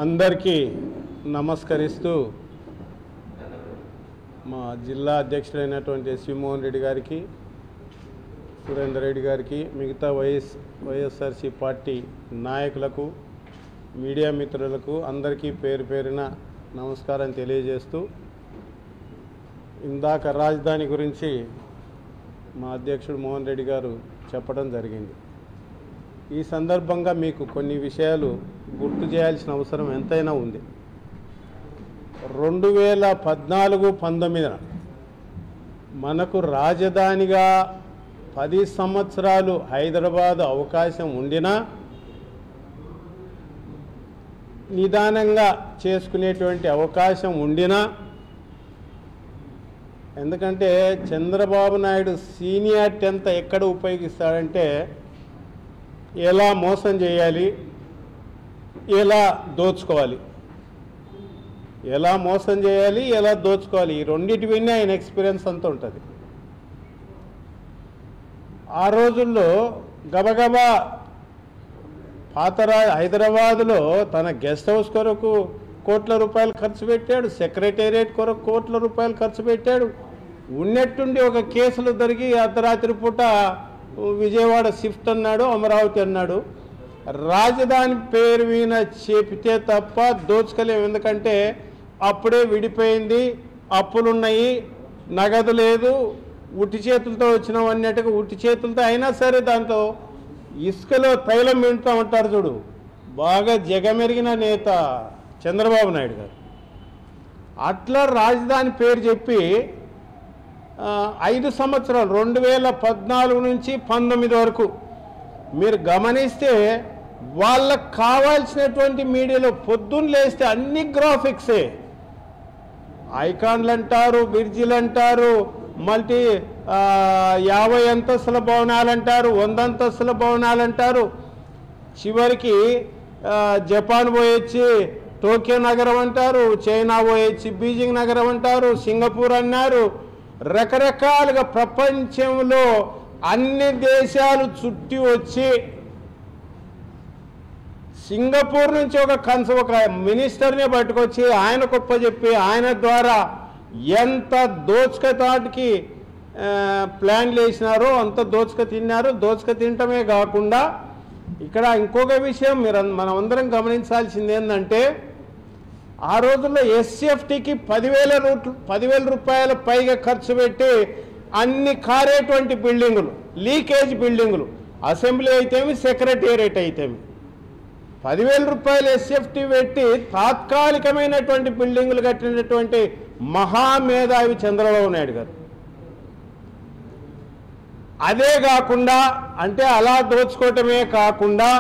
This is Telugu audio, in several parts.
అందరికీ నమస్కరిస్తూ మా జిల్లా అధ్యక్షుడైనటువంటి ఎస్వి మోహన్ రెడ్డి గారికి, సురేందర్ రెడ్డి గారికి, మిగతా వైఎస్ఆర్సీ పార్టీ నాయకులకు, మీడియా మిత్రులకు అందరికీ పేరు పేరున నమస్కారం తెలియజేస్తూ, ఇందాక రాజధాని గురించి మా అధ్యక్షుడు మోహన్ రెడ్డి గారు చెప్పడం జరిగింది. ఈ సందర్భంగా మీకు కొన్ని విషయాలు గుర్తు చేయాల్సిన అవసరం ఎంతైనా ఉంది. 2014-19 మనకు రాజధానిగా 10 సంవత్సరాలు హైదరాబాద్ అవకాశం ఉండినా నిదానంగా చేసుకునేటువంటి అవకాశం ఉండినా, ఎందుకంటే చంద్రబాబు నాయుడు సీనియారిటీ అంతా ఎక్కడ ఉపయోగిస్తాడంటే ఎలా మోసం చేయాలి, ఎలా దోచుకోవాలి, ఎలా మోసం చేయాలి, ఎలా దోచుకోవాలి, ఈ రెండింటి విని ఆయన ఎక్స్పీరియన్స్ అంతా ఉంటుంది. ఆ రోజుల్లో గబగబా హైదరాబాదులో తన గెస్ట్ హౌస్ కొరకు కోట్ల రూపాయలు ఖర్చు పెట్టాడు, సెక్రటేరియట్ కొరకు కోట్ల రూపాయలు ఖర్చు పెట్టాడు. ఉన్నట్టుండి ఒక కేసులు దొరికి అర్ధరాత్రి పూట విజయవాడ షిఫ్ట్ అన్నాడు, అమరావతి అన్నాడు. రాజధాని పేరు మీద చెప్తే తప్ప దోచుకోలేము. ఎందుకంటే అప్పుడే విడిపోయింది, అప్పులున్నాయి, నగదు లేదు, ఉట్టి చేతులతో వచ్చినాం అన్నట్టుగా ఉట్టి చేతులతో అయినా సరే దాంతో ఇసుకలో తైలం వింటూ ఉంటారు చూడు. బాగా జగమెరిగిన నేత చంద్రబాబు నాయుడు గారు. అట్లా రాజధాని పేరు చెప్పి 5 సంవత్సరాలు 2014 నుంచి 19 వరకు మీరు గమనిస్తే వాళ్ళకు కావాల్సినటువంటి మీడియాలో పొద్దున్న లేస్తే అన్ని గ్రాఫిక్సే. ఐకాన్లు అంటారు, బ్రిడ్జిలు అంటారు, 50 అంతస్తుల భవనాలు అంటారు, 100 అంతస్తుల భవనాలు అంటారు. చివరికి జపాన్ పోయొచ్చి టోక్యో నగరం అంటారు, చైనా పోయొచ్చి బీజింగ్ నగరం అంటారు, సింగపూర్ అన్నారు. రకరకాలుగా ప్రపంచంలో అన్ని దేశాలు చుట్టి వచ్చి సింగపూర్ నుంచి ఒక మినిస్టర్ని పట్టుకొచ్చి ఆయన గొప్ప చెప్పి ఆయన ద్వారా ఎంత దోచుకతాటికి ప్లాన్లు వేసినారో అంత దోచుక తిన్నారు. దోచుక తినటమే కాకుండా ఇక్కడ ఇంకొక విషయం మనం అందరం గమనించాల్సింది ఏంటంటే, ఆ రోజుల్లో ఎస్ఎఫ్టీకి 10,000 రూపాయల పైగా ఖర్చు పెట్టి అన్ని కారేటువంటి బిల్డింగులు, లీకేజ్ బిల్డింగులు, అసెంబ్లీ అయితేమి సెక్రటేరియట్ అయితేమి 10,000 రూపాయలు ఎస్ఎఫ్టీ పెట్టి తాత్కాలికమైనటువంటి బిల్డింగులు కట్టినటువంటి మహామేధావి చంద్రబాబు నాయుడు గారు. అదే కాకుండా అంటే అలా దోచుకోవటమే కాకుండా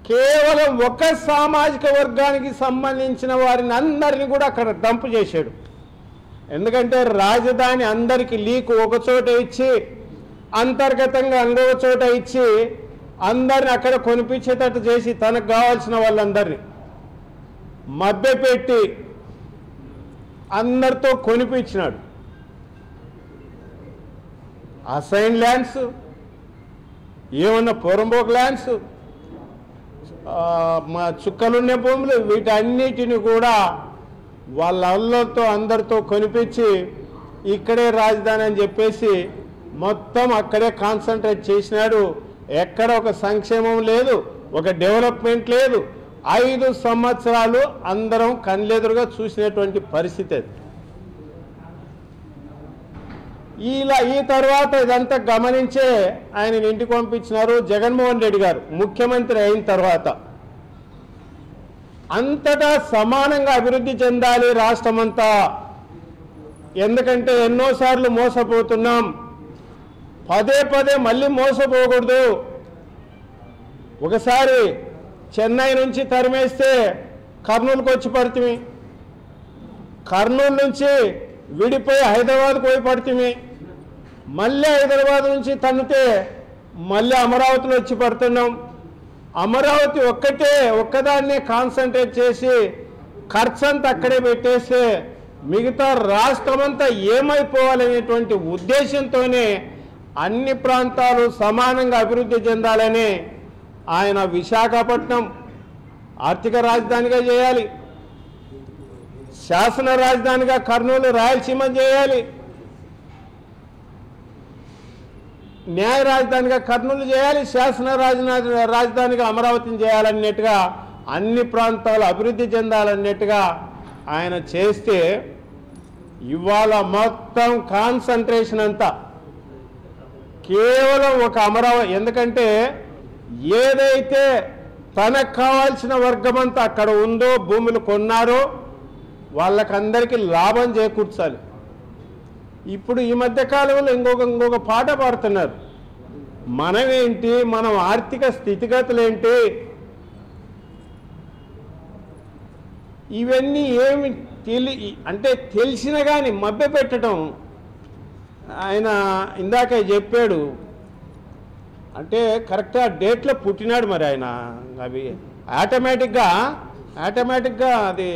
కేవలం ఒక సామాజిక వర్గానికి సంబంధించిన వారిని అందరినీ కూడా అక్కడ డంప్ చేశాడు. ఎందుకంటే రాజధాని అందరికీ లీక్ ఒక చోట ఇచ్చి అంతర్గతంగా ఇంకొక చోట ఇచ్చి అందరిని అక్కడ కొనిపించేటట్టు చేసి తనకు కావాల్సిన వాళ్ళందరినీ మభ్యపెట్టి అందరితో కొనిపించినాడు. అసైన్ ల్యాండ్స్, ఏమన్నా పొరంబోక్ ల్యాండ్స్, మా చుక్కలున్న భూములు, వీటన్నిటిని కూడా వాళ్ళ అల్లతో అందరితో కొనిపించి ఇక్కడే రాజధాని అని చెప్పేసి మొత్తం అక్కడే కాన్సన్ట్రేట్ చేసినాడు. ఎక్కడ ఒక సంక్షేమం లేదు, ఒక డెవలప్మెంట్ లేదు. 5 సంవత్సరాలు అందరం కళ్ళెదురుగా చూసినటువంటి పరిస్థితి అది. ఈ తర్వాత ఇదంతా గమనించే ఆయన ఇంటికి పంపించినారు. జగన్మోహన్ రెడ్డి గారు ముఖ్యమంత్రి అయిన తర్వాత అంతటా సమానంగా అభివృద్ధి చెందాలి రాష్ట్రమంతా. ఎందుకంటే ఎన్నోసార్లు మోసపోతున్నాం, పదే మళ్ళీ మోసపోకూడదు. ఒకసారి చెన్నై నుంచి తరిమేస్తే కర్నూలుకు వచ్చి పడుతుంది, కర్నూలు నుంచి విడిపోయి హైదరాబాద్కు పోయి పడుతుంది, మళ్ళీ హైదరాబాద్ నుంచి తన్నితే మళ్ళీ అమరావతిలో వచ్చి పడుతున్నాం. అమరావతి ఒక్కదాన్నే కాన్సన్ట్రేట్ చేసి ఖర్చు అంతా అక్కడే పెట్టేస్తే మిగతా రాష్ట్రమంతా ఏమైపోవాలనేటువంటి ఉద్దేశంతోనే అన్ని ప్రాంతాలు సమానంగా అభివృద్ధి చెందాలని ఆయన విశాఖపట్నం ఆర్థిక రాజధానిగా చేయాలి, శాసన రాజధానిగా కర్నూలు రాయలసీమ చేయాలి, న్యాయ రాజధానిగా కర్నూలు చేయాలి, శాసన రాజధానిగా అమరావతిని చేయాలన్నట్టుగా అన్ని ప్రాంతాలు అభివృద్ధి చెందాలన్నట్టుగా ఆయన చేస్తే ఇవాళ మొత్తం కాన్సంట్రేషన్ అంతా కేవలం ఒక అమరావతి. ఎందుకంటే ఏదైతే తనకు కావాల్సిన వర్గమంతా అక్కడ ఉందో, భూములు కొన్నారో వాళ్ళకందరికీ లాభం చేకూర్చాలి. ఇప్పుడు ఈ మధ్య కాలంలో ఇంకొక పాట పాడుతున్నారు. మనమేంటి, మనం ఆర్థిక స్థితిగతులు ఏంటి, ఇవన్నీ ఏమి అంటే తెలిసిన కానీ మభ్య పెట్టడం. ఆయన ఇందాక చెప్పాడు అంటే కరెక్ట్గా డేట్లో పుట్టినాడు మరి ఆయన. అవి ఆటోమేటిక్గా అది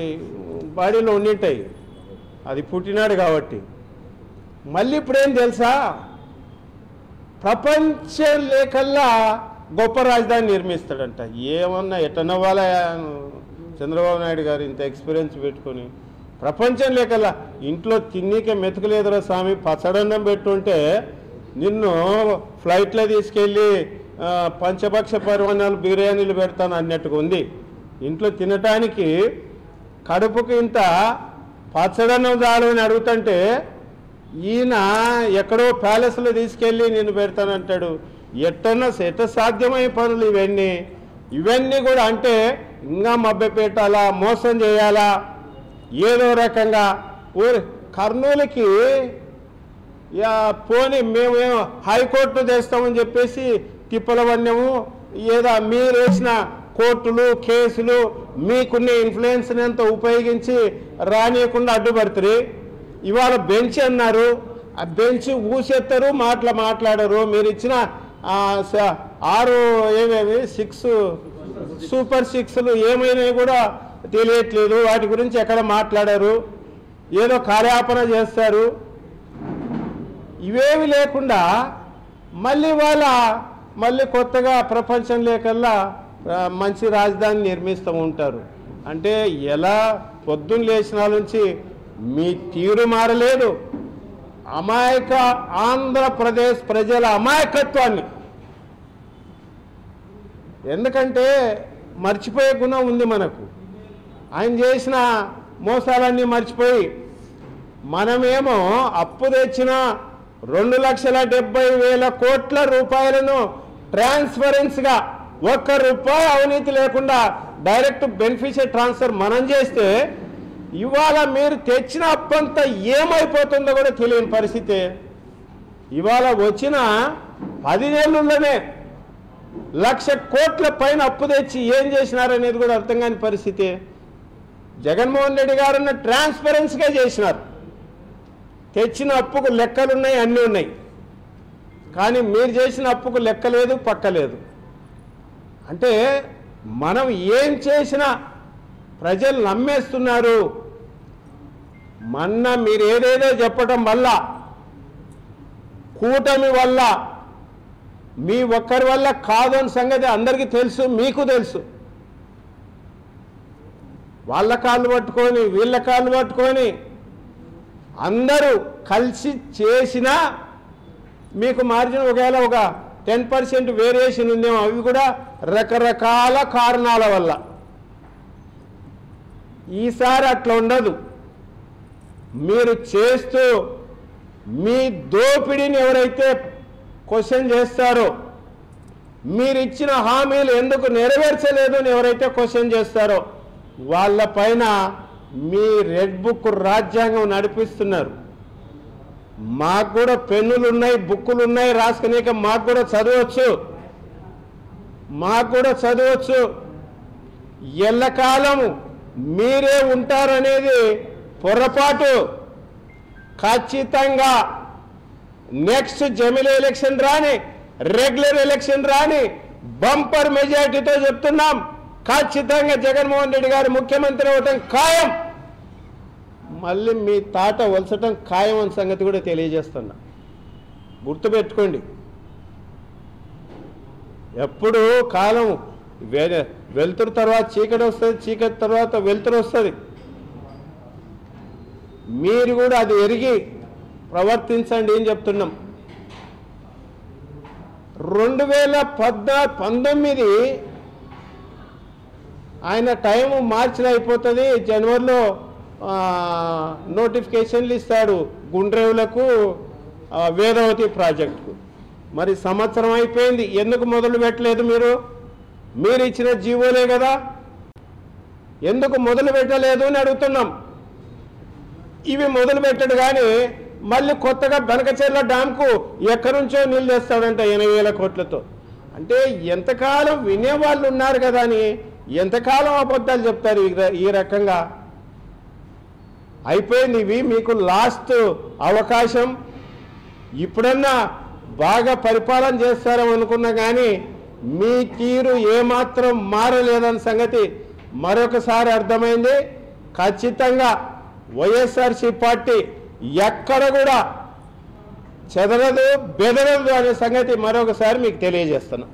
బాడీలో ఉండింటాయి, అది పుట్టినాడు కాబట్టి. మళ్ళీ ఇప్పుడేం తెలుసా, ప్రపంచ లేకల్లా గొప్ప రాజధాని నిర్మిస్తాడంట. ఏమన్నా ఎట్టనవ్వాలా చంద్రబాబు నాయుడు గారు ఇంత ఎక్స్పీరియన్స్ పెట్టుకొని. ప్రపంచం లేకల్లా ఇంట్లో తిన్నీకే మెతుకులేదురా స్వామి, పచ్చడన్నం పెట్టుంటే నిన్ను ఫ్లైట్లో తీసుకెళ్ళి పంచభక్ష పరిమాణాలు బిర్యానీలు పెడతాను అన్నట్టుగా ఉంది. ఇంట్లో తినటానికి కడుపుకి ఇంత పచ్చడన్నం చాలు అని అడుగుతుంటే ఈయన ఎక్కడో ప్యాలెస్లో తీసుకెళ్ళి నిన్ను పెడతానంటాడు. ఎట్ట సాధ్యమయ్యే పనులు ఇవన్నీ కూడా. అంటే ఇంకా మభ్య పెట్టాలా, మోసం చేయాలా, ఏదో రకంగా కర్నూలుకి పోనీ మేమేమో హైకోర్టు చేస్తామని చెప్పేసి తిప్పలవన్యము ఏదో మీరు వేసిన కోర్టులు కేసులు మీకున్న ఇన్ఫ్లుయెన్స్ని అంతా ఉపయోగించి రానియకుండా అడ్డుపడుతుంది. ఇవాళ బెంచ్ అన్నారు, ఆ బెంచ్ ఊసెత్తరు, మాట్లాడరు. మీరు ఇచ్చిన 6 ఏమేమి 6 సూపర్ 6లు ఏమైనా కూడా తెలియట్లేదు. వాటి గురించి ఎక్కడ మాట్లాడారు, ఏదో కార్యాపన చేస్తారు. ఇవేమి లేకుండా మళ్ళీ కొత్తగా ప్రపంచం లేకల్లా మంచి రాజధాని నిర్మిస్తూ ఉంటారు. అంటే ఎలా పొద్దున్న లేచిన నుంచి మీ తీరు మారలేదు. అమాయక ఆంధ్రప్రదేశ్ ప్రజల అమాయకత్వాన్ని, ఎందుకంటే మర్చిపోయే గుణం ఉంది మనకు. ఆయన చేసిన మోసాలన్నీ మర్చిపోయి మనమేమో అప్పు తెచ్చిన 2,70,000 కోట్ల రూపాయలను ట్రాన్స్పరెన్స్గా ₹1 అవినీతి లేకుండా డైరెక్ట్ బెనిఫిషియరీ ట్రాన్స్ఫర్ మనం చేస్తే ఇవాళ మీరు తెచ్చిన అప్పంతా ఏమైపోతుందో కూడా తెలియని పరిస్థితి. ఇవాళ వచ్చిన 10 నెలల్లోనే 1,00,000 కోట్ల పైన అప్పు తెచ్చి ఏం చేసినారనేది కూడా అర్థం కాని పరిస్థితి. జగన్మోహన్ రెడ్డి గారున్న ట్రాన్స్పరెన్స్గా చేసినారు. తెచ్చిన అప్పుకు లెక్కలున్నాయి, అన్నీ ఉన్నాయి. కానీ మీరు చేసిన అప్పుకు లెక్క లేదు, పక్క లేదు. అంటే మనం ఏం చేసినా ప్రజలు నమ్మేస్తున్నారు. మొన్న మీరు ఏదేదో చెప్పటం వల్ల, కూటమి వల్ల, మీ ఒక్కరి వల్ల కాదు అని సంగతి అందరికీ తెలుసు, మీకు తెలుసు. వాళ్ళ కాళ్ళు పట్టుకొని వీళ్ళ కాళ్ళు పట్టుకొని అందరూ కలిసి చేసినా మీకు మార్జిన్ ఒకవేళ ఒక 10% వేరియేషన్ ఉందేమో, అవి కూడా రకరకాల కారణాల వల్ల. ఈసారి అట్లా ఉండదు. మీరు చేస్తూ మీ దోపిడీని ఎవరైతే క్వశ్చన్ చేస్తారో, మీరు ఇచ్చిన హామీలు ఎందుకు నెరవేర్చలేదు అని ఎవరైతే క్వశ్చన్ చేస్తారో వాళ్ళపైన మీ రెడ్ బుక్ రాజ్యాంగం నడిపిస్తున్నారు. మాకు కూడా పెన్నులు ఉన్నాయి, బుక్కులు ఉన్నాయి, రాసుకునేక మాకు కూడా చదవచ్చు. ఎల్లకాలం మీరే ఉంటారనేది పొరపాటు. ఖచ్చితంగా నెక్స్ట్ జమిలీ ఎలక్షన్ రాని, రెగ్యులర్ ఎలక్షన్ రాని, బంపర్ మెజారిటీతో చెప్తున్నాం, ఖచ్చితంగా జగన్మోహన్ రెడ్డి గారు ముఖ్యమంత్రి అవటం ఖాయం. మళ్ళీ మీ తాట వలసటం ఖాయం అనే సంగతి కూడా తెలియజేస్తున్నా. గుర్తుపెట్టుకోండి, ఎప్పుడు కాలం వెలుతురు తర్వాత చీకటి వస్తుంది, చీకటి తర్వాత వెలుతురు వస్తుంది. మీరు కూడా అది ఎరిగి ప్రవర్తించండి అని చెప్తున్నాం. 2019 ఆయన టైం మార్చిలో అయిపోతుంది, జనవరిలో నోటిఫికేషన్లు ఇస్తాడు గుండ్రేవులకు వేదవతి ప్రాజెక్టుకు. మరి సంవత్సరం అయిపోయింది, ఎందుకు మొదలు పెట్టలేదు? మీరు ఇచ్చిన జీవోలే కదా, ఎందుకు మొదలు పెట్టలేదు అని అడుగుతున్నాం. ఇవి మొదలు పెట్టడు కానీ మళ్ళీ కొత్తగా బనకచెర్ల డ్యాంకు ఎక్కడి నుంచో నీళ్ళు తెస్తాడంట 80,000 కోట్లతో. అంటే ఎంతకాలం వినేవాళ్ళు ఉన్నారు కదా అని ఎంతకాలం అబద్ధాలు చెప్తారు ఈ రకంగా? అయిపోయింది, ఇవి మీకు లాస్ట్ అవకాశం. ఇప్పుడన్నా బాగా పరిపాలన చేస్తారని అనుకున్నా కానీ మీ తీరు ఏమాత్రం మారలేదన్న సంగతి మరొకసారి అర్థమైంది. ఖచ్చితంగా వైఎస్ఆర్సీ పార్టీ ఎక్కడ కూడా చెదరదు, బెదరదు అనే సంగతి మరొకసారి మీకు తెలియజేస్తున్నాను.